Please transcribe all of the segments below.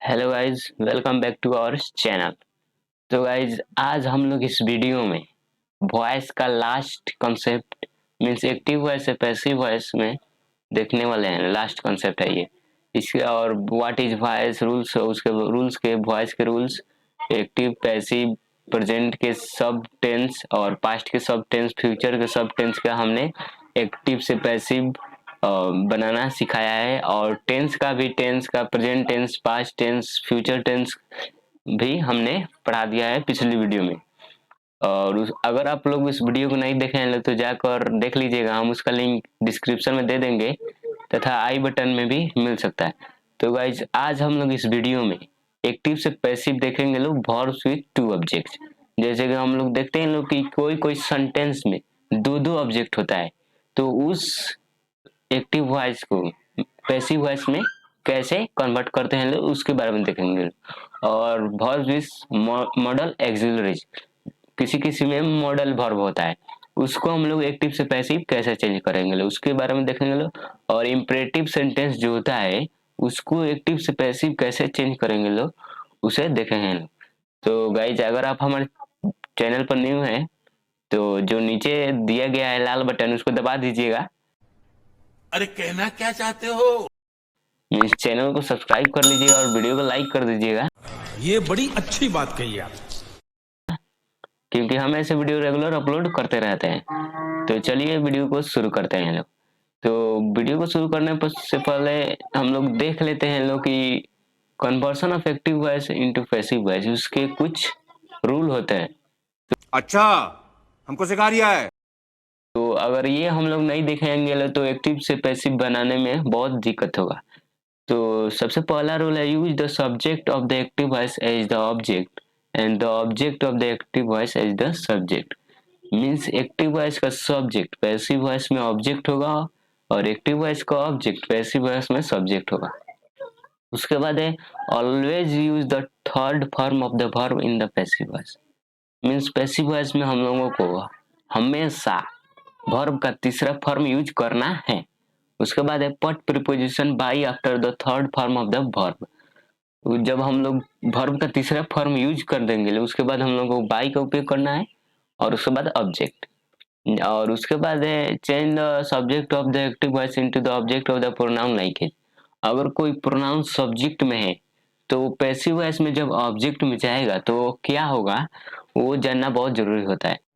Hello guys, welcome back to our channel. तो guys आज हम लोग इस वीडियो में वॉइस का last concept means active voice से पैसिव वॉइस में देखने वाले हैं। लास्ट कॉन्सेप्ट है ये इसके, और व्हाट इज वॉइस रूल्स, उसके रूल्स के वॉइस के रूल्स, एक्टिव पैसिव प्रेजेंट के सब टेंस और पास्ट के सब टेंस, फ्यूचर के सब टेंस का हमने एक्टिव से पैसिव बनाना सिखाया है। और टेंस का भी, टेंस का present tense, past tense, future tense भी हमने पढ़ा दिया है पिछली वीडियो में। और अगर आप लोग इस वीडियो को नहीं देखे हैं तो जाकर देख लीजिएगा, हम उसका लिंक डिस्क्रिप्शन में दे देंगे तथा आई बटन में भी मिल सकता है। तो गाइज आज हम लोग इस वीडियो में एक्टिव से पैसिव देखेंगे लोग वर्ब्स विथ टू ऑब्जेक्ट्स। जैसे कि हम लोग देखते हैं लोग कि कोई कोई सेंटेंस में दो दो ऑब्जेक्ट होता है, तो उस एक्टिव वॉइस को पैसिव वॉइस में कैसे कन्वर्ट करते हैं लोग उसके बारे में देखेंगे। और वर्ब विथ मॉडल एक्सिलरीज, किसी किसी में मॉडल वर्ब होता है, उसको हम लोग एक्टिव से पैसिव कैसे चेंज करेंगे लोग उसके बारे में देखेंगे लोग। और इम्परेटिव सेंटेंस जो होता है उसको एक्टिव से पैसिव कैसे चेंज करेंगे लोग उसे देखेंगे लोग। तो गाइज अगर आप हमारे चैनल पर न्यू हैं तो जो नीचे दिया गया है लाल बटन उसको दबा दीजिएगा। अरे कहना क्या चाहते हो? इस चैनल को सब्सक्राइब कर लीजिएगा और वीडियो को लाइक कर दीजिएगा, ये बड़ी अच्छी बात कही आप। क्योंकि हम ऐसे वीडियो रेगुलर अपलोड करते रहते हैं। तो चलिए वीडियो को शुरू करते हैं लोग। तो वीडियो को शुरू करने से पहले हम लोग देख लेते हैं लोग कि conversion of active voice into passive voice, उसके कुछ रूल होते हैं। अच्छा, हमको सिखा रिया है। तो अगर ये हम लोग नहीं देखेंगे तो एक्टिव से पैसिव बनाने में बहुत दिक्कत होगा। तो सबसे पहला रूल है, use the subject of the active voice as the object and the object of the active voice as the subject. Means active voice का सब्जेक्ट पैसिव वॉइस में ऑब्जेक्ट होगा और एक्टिव वॉइस का ऑब्जेक्ट पैसिव वॉइस में subject होगा। उसके बाद है, always use the third form of the verb in the passive voice. Means passive voice में हम लोगों को हमेशा वर्ब का तीसरा फॉर्म यूज करना है। उसके बाद है, पट preposition by after the third form of the verb. जब हम लोग वर्ब का तीसरा फॉर्म यूज कर देंगे उसके बाद हम लोग को बाई का उपयोग करना है और उसके बाद ऑब्जेक्ट। और उसके बाद है, change the subject of the active voice into the object of the pronoun लाइकेज। अगर कोई प्रोनाउन सब्जेक्ट में है तो पैसिव वॉइस में जब ऑब्जेक्ट में जाएगा तो क्या होगा वो जानना बहुत जरूरी होता है।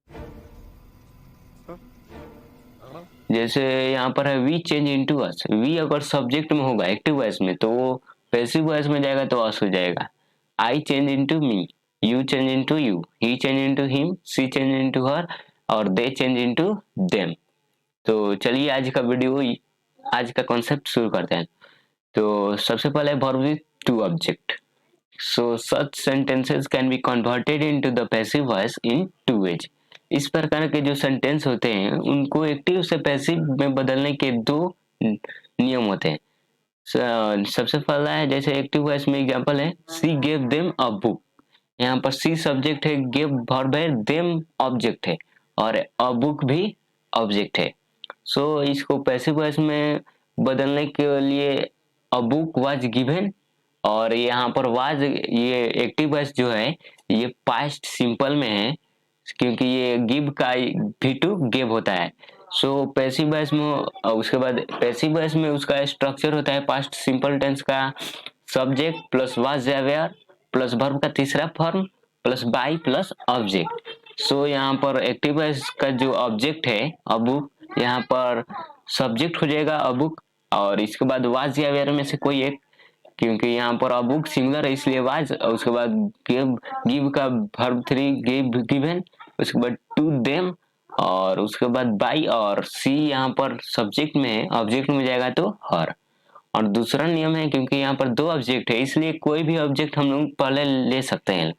जैसे यहाँ पर है, we change into us. We अगर सब्जेक्ट में होगा एक्टिव वॉइस में तो वो पैसिव वॉइस में जाएगा तो अस हो जाएगा। I change into me, you change into you, he change into him, she change into her और दे चेंज इनटू देम। तो चलिए आज का कॉन्सेप्ट शुरू करते हैं। तो सबसे पहले verb with two object. So such sentences can be converted into the passive voice in two ways. इस प्रकार के जो सेंटेंस होते हैं उनको एक्टिव से पैसिव में बदलने के दो नियम होते हैं। सबसे पहला है, जैसे एक्टिव वॉइस में एग्जांपल है, सी गेव देम अ बुक। यहाँ पर सी सब्जेक्ट है, गिव वर्ब है, देम ऑब्जेक्ट है और अ बुक भी ऑब्जेक्ट है। सो इसको पैसिव वॉइस में बदलने के लिए अ बुक वाज गिवन, और यहाँ पर वाज, ये एक्टिव वॉइस जो है ये पास्ट सिंपल में है क्योंकि ये गिव का भी टू गिव होता है। सो पैसिव वॉइस में उसके बाद पैसिव वॉइस में उसका स्ट्रक्चर होता है पास्ट सिंपल टेंस का सब्जेक्ट प्लस वाज या वेयर प्लस वर्ब का तीसरा form plus by plus object. So यहाँ पर एक्टिव वॉइस का जो ऑब्जेक्ट है अबुक, यहाँ पर सब्जेक्ट हो जाएगा अबुक और इसके बाद वाज या वेयर में से कोई एक, क्योंकि यहाँ पर अबुक सिंगुलर है इसलिए वाज, और उसके बाद गिव, गिव का वर्ब थ्री गिव गिवन, उसके बाद टू देम और उसके बाद बाई और सी यहाँ पर सब्जेक्ट में है, ऑब्जेक्ट में जाएगा तो हर। और दूसरा नियम है, क्योंकि यहाँ पर दो ऑब्जेक्ट है इसलिए कोई भी ऑब्जेक्ट हम लोग पहले ले सकते हैं।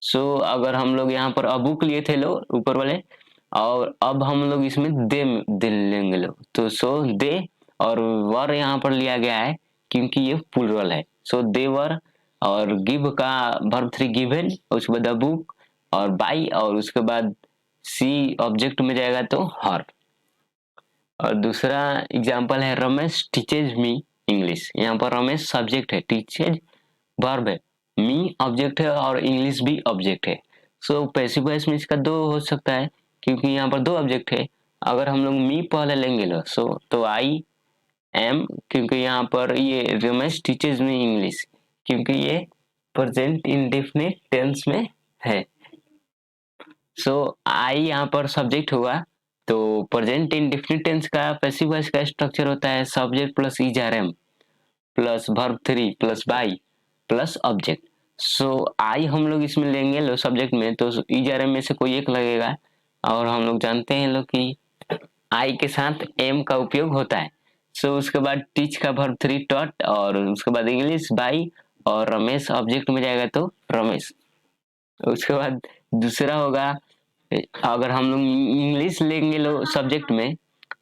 सो अगर हम लोग यहाँ पर अबुक लिए थे लो ऊपर वाले, और अब हम लोग इसमें दे लेंगे लो, तो सो दे और वर यहाँ पर लिया गया है क्योंकि ये प्लूरल है। सो दे वर और गिव का वर्ब थ्री गिवन, उसके बाद अबुक और बाई और उसके बाद सी ऑब्जेक्ट में जाएगा तो हर। और दूसरा एग्जांपल है, रमेश टीचेज मी इंग्लिश। यहाँ पर रमेश सब्जेक्ट है, टीचेज वर्ब है, मी ऑब्जेक्ट है और इंग्लिश भी ऑब्जेक्ट है। सो पैसिव वॉइस में इसका दो हो सकता है, क्योंकि यहाँ पर दो ऑब्जेक्ट है। अगर हम लोग मी पहले लेंगे लो सो तो आई एम, क्योंकि यहाँ पर ये रमेश टीचर्स में इंग्लिश, क्योंकि ये प्रेजेंट इंडेफिनिट टेंस में है। सो आई यहाँ पर सब्जेक्ट होगा, तो प्रेजेंट इंडेफिनिट टेंस का पैसिव वॉइस का स्ट्रक्चर होता है सब्जेक्ट प्लस ईआरएम plus verb three plus by plus object. So I हम लोग इसमें लेंगे लो सब्जेक्ट में, तो ईआरएम में से कोई एक लगेगा, और हम लोग जानते हैं लोग कि आई के साथ एम का उपयोग होता है। सो उसके बाद टीच का वर्ब थ्री टॉट, और उसके बाद इंग्लिश बाई, और रमेश ऑब्जेक्ट में जाएगा तो रमेश। उसके बाद दूसरा होगा, अगर हम लोग इंग्लिश लेंगे लो सब्जेक्ट में,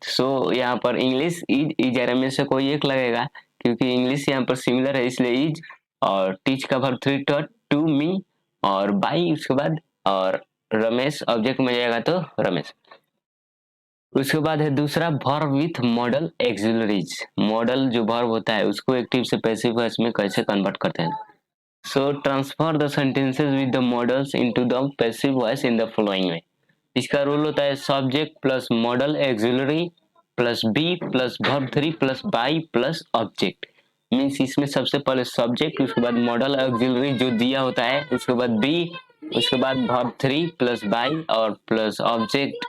सो यहाँ पर इंग्लिश इज में से कोई एक लगेगा, क्योंकि इंग्लिश यहाँ पर सिमिलर है इसलिए इज, और टीच का verb three taught to me, और बाई उसके बाद, और रमेश ऑब्जेक्ट में जाएगा तो रमेश। उसके बाद है दूसरा verb with model auxiliaries. Model जो वर्ब होता है उसको एक्टिव से पैसिव वॉइस में कैसे कन्वर्ट करते हैं। So transfer the sentences with the modals into the passive voice in the following way. इसका रूल होता है subject plus modal auxiliary plus be plus verb three plus by plus object. Means इसमें सबसे पहले subject, उसके बाद model axillary जो दिया होता है, उसके बाद बी, उसके बाद वर्ब थ्री प्लस बाई और प्लस ऑब्जेक्ट।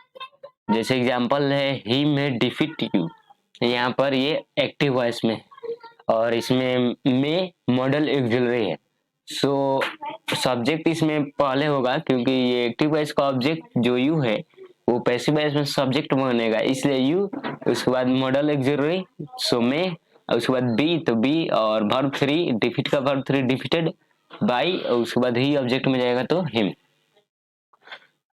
जैसे एग्जांपल है ही मे डिफीट यू, यहाँ पर ये एक्टिव वॉइस में, और इसमें में मॉडल एक्सिलरी है। सो सब्जेक्ट इसमें पहले होगा, क्योंकि ये एक्टिव वॉइस का ऑब्जेक्ट जो यू है वो पैसिव वॉइस में सब्जेक्ट बनेगा, इसलिए यू, उसके बाद मॉडल एक्सिलरी सो में, उसके बाद बी तो बी, और वर्ब थ्री डिफीट का वर्ब थ्री डिफीटेड बाई, उसके बाद ही ऑब्जेक्ट में जाएगा तो हिम।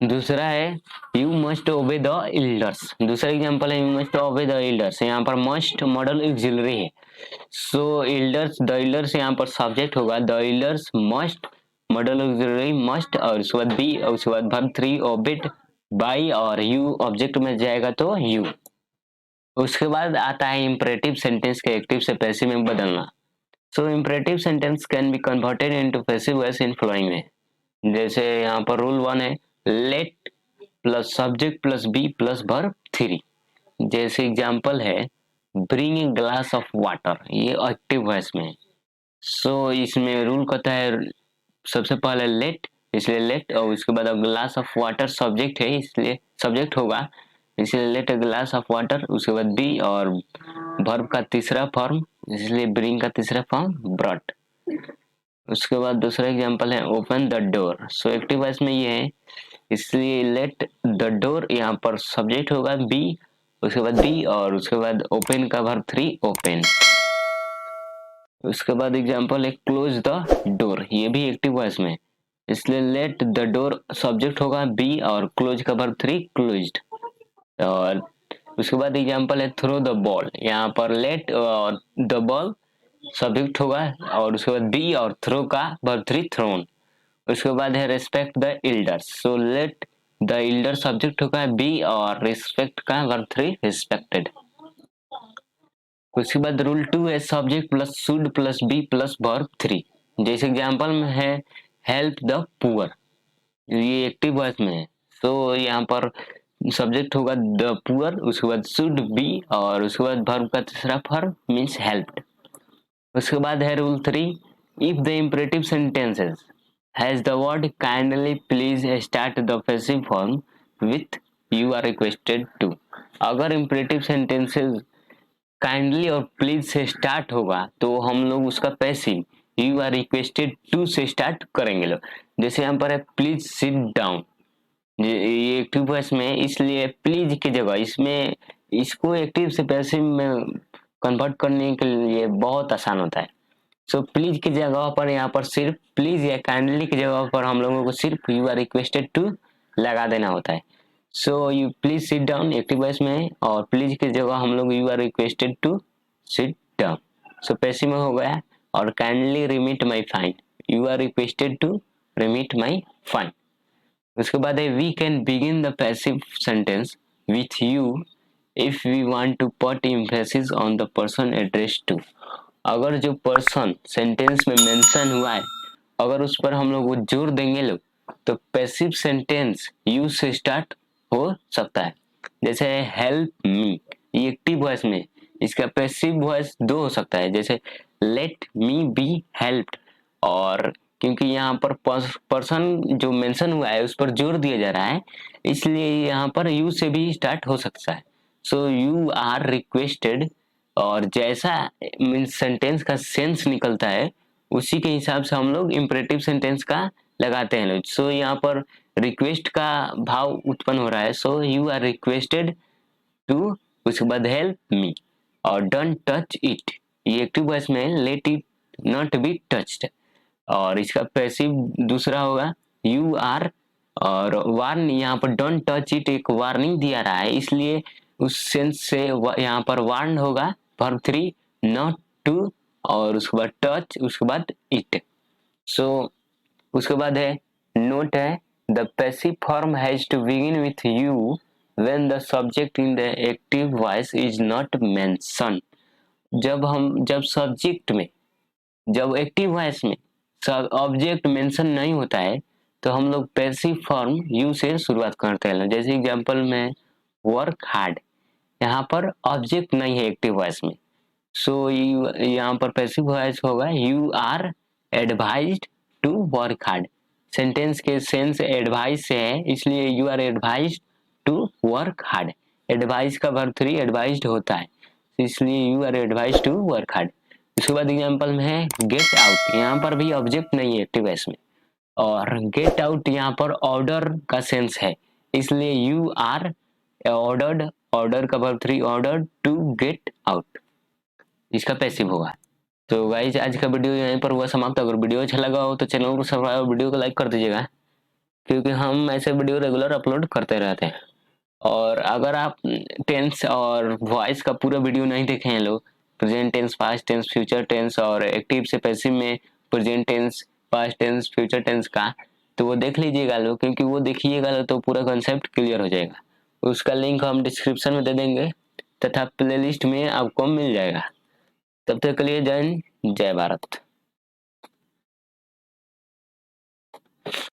दूसरा है you must obey the elders. दूसरा एग्जांपल है you must obey the elders, यहाँ पर मस्ट मॉडल एक्सिलरी है। सो एल्डर्स, द एल्डर्स यहाँ पर सब्जेक्ट होगा, the elders must modal auxiliary must, और उसके बाद बी, और उसके बाद वर्ब थ्री ओबेड बाई, और यू ऑब्जेक्ट में जाएगा तो यू। उसके बाद आता है इंपरेटिव सेंटेंस के एक्टिव से पैसिव में बदलना। So imperative sentence can be converted into passive voice in following way. जैसे यहाँ पर रूल वन है let plus subject plus be plus verb three. जैसे एग्जांपल है bring a glass of water, ये एक्टिव वॉइस में है। सो इसमें रूल कहता है सबसे पहले लेट, इसलिए लेट, और उसके बाद ग्लास ऑफ वाटर सब्जेक्ट है इसलिए सब्जेक्ट होगा, इसलिए let a glass of water, उसके बाद बी, और वर्ब का तीसरा फॉर्म इसलिए ब्रिंग का तीसरा फॉर्म ब्रॉट। उसके बाद दूसरा एग्जांपल है open the door. So active voice में ये है, इसलिए लेट द डोर यहाँ पर सब्जेक्ट होगा बी, उसके बाद बी, और उसके बाद ओपन का वर्ब थ्री ओपन। उसके बाद एग्जांपल है क्लोज द डोर, ये भी एक्टिव वॉइस में, इसलिए लेट द डोर सब्जेक्ट होगा बी, और क्लोज का वर्ब थ्री क्लोज्ड। और उसके बाद एग्जांपल है थ्रो द बॉल, यहाँ पर लेट और द बॉल सब्जेक्ट होगा, और उसके बाद बी, और थ्रो का वर्ब थ्री थ्रोन। उसके बाद है respect the elders. So let the elder subject होगा बी, और रिस्पेक्ट का वर्ब थ्री रिस्पेक्टेड। उसके बाद रूल टू है subject plus should plus be plus verb three. जैसे एग्जांपल में है हेल्प द पुअर, ये एक्टिव वॉइस में है। सो यहाँ पर सब्जेक्ट होगा द पुअर, उसके बाद शुड बी, और उसके बाद वर्ब का तीसरा फॉर्म मीन्स हेल्प्ड। उसके बाद है rule three if the imperative sentences has the word kindly please start the passive form with you are requested to. अगर इंपरेटिव सेंटेंसेस काइंडली और प्लीज से स्टार्ट होगा तो हम लोग उसका passive you are requested to से स्टार्ट करेंगे लोग। जैसे यहाँ पर है प्लीज सिट डाउन, ये एक्टिव वॉइस में, इसलिए प्लीज की जगह इसमें इसको एक्टिव से पैसिव में कन्वर्ट करने के लिए बहुत आसान होता है। सो प्लीज की जगह पर यहाँ पर सिर्फ प्लीज या काइंडली की जगह पर हम लोगों को सिर्फ यू आर रिक्वेस्टेड टू लगा देना होता है। So you please sit down active voice में, और प्लीज की जगह हम लोग you are requested to sit down. So passive में हो गया, और kindly remit my fine, you are requested to remit my fine. उसके बाद है we can begin the passive sentence with you if we want to put emphasis on the person addressed to. अगर जो person sentence में mention हुआ है अगर उस पर हम लोग जोर देंगे लोग तो पैसिव सेंटेंस यू से स्टार्ट हो सकता है। जैसे हेल्प मी, ये एक्टिव वॉइस में, इसका पैसिव वॉइस दो हो सकता है, जैसे लेट मी बी हेल्प्ड। और क्योंकि यहाँ पर पर्सन जो मेंशन हुआ है उस पर जोर दिया जा रहा है इसलिए यहाँ पर यू से भी स्टार्ट हो सकता है। सो यू आर रिक्वेस्टेड, और जैसा मीन्स सेंटेंस का सेंस निकलता है उसी के हिसाब से हम लोग इम्परेटिव सेंटेंस का लगाते हैं लोग। सो यहाँ पर रिक्वेस्ट का भाव उत्पन्न हो रहा है, so you are requested to, उसके बाद हेल्प मी, और डोंट टच इट, ये एक्टिव वॉइस में, let it not be touched. और इसका पैसिव दूसरा होगा यू आर, और वार्न, यहाँ पर डोंट टच इट एक वार्निंग दिया रहा है इसलिए उस सेंस से यहाँ पर वार्न होगा वर्ब 3 नॉट टू, और उसके बाद टच, उसके बाद इट। सो उसके बाद है नोट है the passive form has to begin with you when the subject in the active voice is not mention. जब सब्जेक्ट में, जब एक्टिव वॉइस में सब ऑब्जेक्ट मेंशन नहीं होता है तो हम लोग पैसिव फॉर्म यू से शुरुआत करते हैं। जैसे एग्जांपल में वर्क हार्ड, यहाँ पर ऑब्जेक्ट नहीं है एक्टिव वॉइस में, सो यहाँ पर पैसिव वॉइस होगा you are advised to work hard. Sentence के सेंस एडवाइज से है इसलिए you are advised to work hard. Advise का वर्ब 3 एडवाइज्ड होता है इसलिए you are advised to work hard. उसके बाद एग्जांपल में है गेट आउट, यहाँ पर भी ऑब्जेक्ट नहीं है एक्टिव वॉइस में, और गेट आउट यहाँ पर ऑर्डर का सेंस है इसलिए यू आर ऑर्डर्ड, ऑर्डर का verb 3 order to get out, इसका पैसिव होगा। तो गाइज आज का वीडियो यहीं पर हुआ समाप्त। अगर वीडियो अच्छा लगा हो तो चैनल को सब्सक्राइब और वीडियो को लाइक कर दीजिएगा क्योंकि हम ऐसे वीडियो रेगुलर अपलोड करते रहते हैं। और अगर आप टेंस और वॉइस का पूरा वीडियो नहीं देखे हैं लोग, present tense, past tense, future tense और एक्टिव से पैसिव में present tense, past tense, future tense का, तो वो देख लीजिएगा लोग, क्योंकि वो देखिएगा लोग तो पूरा कॉन्सेप्ट क्लियर हो जाएगा। उसका लिंक हम डिस्क्रिप्शन में दे देंगे तथा प्लेलिस्ट में आपको मिल जाएगा। तब तक के लिए जय हिंद, जय भारत।